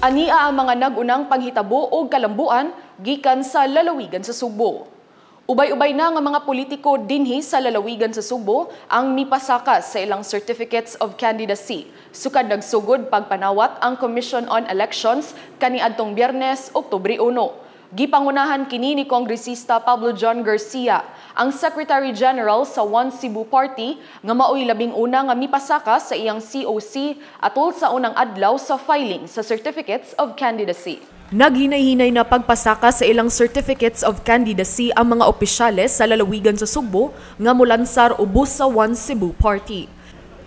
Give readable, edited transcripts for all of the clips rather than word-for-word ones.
Ania ang mga nagunang panghitabo o kalambuan gikan sa lalawigan sa Subo. Ubay-ubay na nga mga politiko dinhi sa lalawigan sa Subo ang mipasaka sa ilang certificates of candidacy. Sukad nagsugod pagpanawat ang Commission on Elections kaniadtong Biyernes, Oktubre 1. Gipangunahan kini ni Kongresista Pablo John Garcia, ang Secretary General sa One Cebu Party, nga maoy labing una nga mipasaka sa iyang COC atol sa unang adlaw sa filing sa Certificates of Candidacy. Naghinay-hinay na pagpasaka sa ilang Certificates of Candidacy ang mga opisyales sa lalawigan sa Subo nga molansar ubos sa One Cebu Party.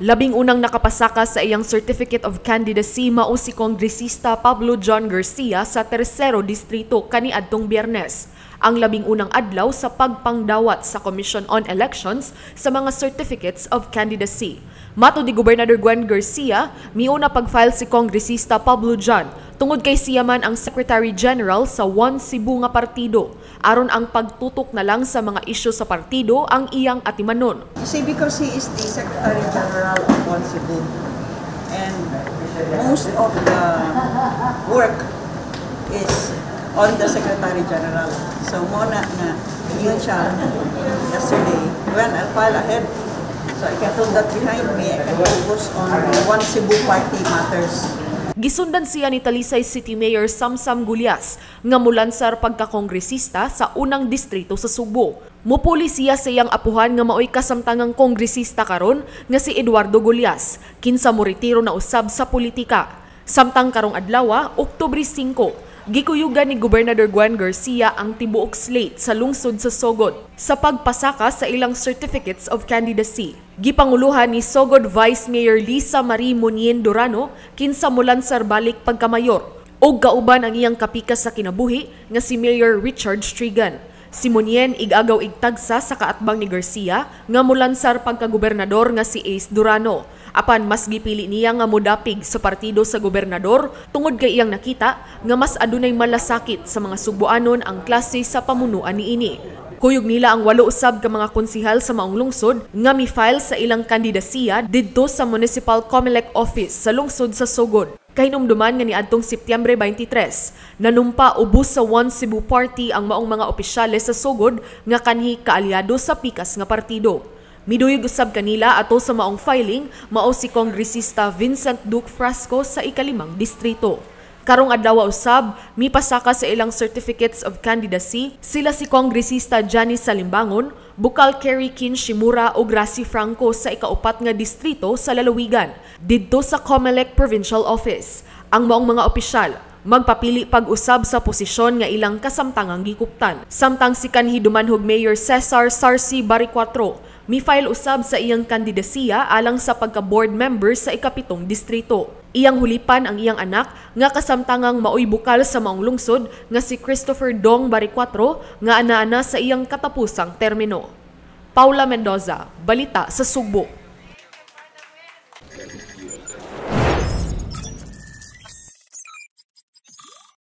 Labing unang nakapasaka sa iyang Certificate of Candidacy mao si Kongresista Pablo John Garcia sa Tercero Distrito kaniadtong Biyernes, ang labing unang adlaw sa pagpangdawat sa Commission on Elections sa mga Certificates of Candidacy. Mato ni Gobernador Gwen Garcia, miuna pag-file si Kongresista Pablo John tungod kay siya man ang Secretary General sa One Cebu nga partido, aron ang pagtutok na lang sa mga isyu sa partido ang iyang atimanon. You see, because he is the Secretary General of One Cebu, and most of the work is on the Secretary General. So muna na yun siya yesterday, when I'll file ahead. So I can put that behind me, I can focus on One Cebu Party matters. Gisundan siya ni Talisay City Mayor Samsam Gulyas nga mulansar pagka-kongresista sa unang distrito sa Subo. Mupuli siya sa iyang apuhan nga maoy kasamtangang kongresista karon nga si Eduardo Gulyas, kinsa mo retiro na usab sa politika. Samtang karong adlaw, Oktubre 5, gikuyugan ni Gobernador Gwen Garcia ang tibuok slate sa lungsod sa Sogod sa pagpasaka sa ilang Certificates of Candidacy. Gipanguluhan ni Sogod Vice Mayor Lisa Marie Munien Durano kinsa molansar balik pagkamayor ug kauban ang iyang kapikas sa kinabuhi nga si Mayor Richard Strigan. Si Munien igagaw igtagsa sa kaatbang ni Garcia nga molansar pagkagobernador nga si Ace Durano. Apan mas gipili niya nga modapig sa partido sa gobernador tungod kay iyang nakita nga mas adunay malasakit sa mga Subuanon ang klase sa pamunuan niini. Kuyog nila ang 8 usab ka mga konsihal sa maong lungsod nga mi-file sa ilang kandidasiya didto sa Municipal Comelec Office sa lungsod sa Sogod. Kahinumduman nga niadtong Setyembre 23, nanumpa ubos sa One Cebu Party ang maong mga opisyales sa Sogod nga kanhi kaalyado sa pikas nga partido. Miduyog usab kanila ato sa maong filing mao si Kongresista Vincent Duque Frasco sa ika-5 distrito. Karong adlaw usab, mipasaka sa ilang Certificates of Candidacy sila si Kongresista Janice Salimbangon, Bukal Kerry Kin Shimura ug Gracie Franco sa ika-4 nga distrito sa lalawigan didto sa Comelec Provincial Office. Ang maong mga opisyal magpapili pag-usab sa posisyon nga ilang kasamtangang gikuptan. Samtang si kanhi dumanhog Mayor Cesar Sarci Baricuatro mi-file usab sa iyang kandidasiya alang sa pagka-board member sa ika-7 distrito. Iyang hulipan ang iyang anak nga kasamtangang maoy bukal sa maong lungsod nga si Christopher Dong Baricuatro nga ana-ana sa iyang katapusang termino. Paula Mendoza, Balita sa Subo.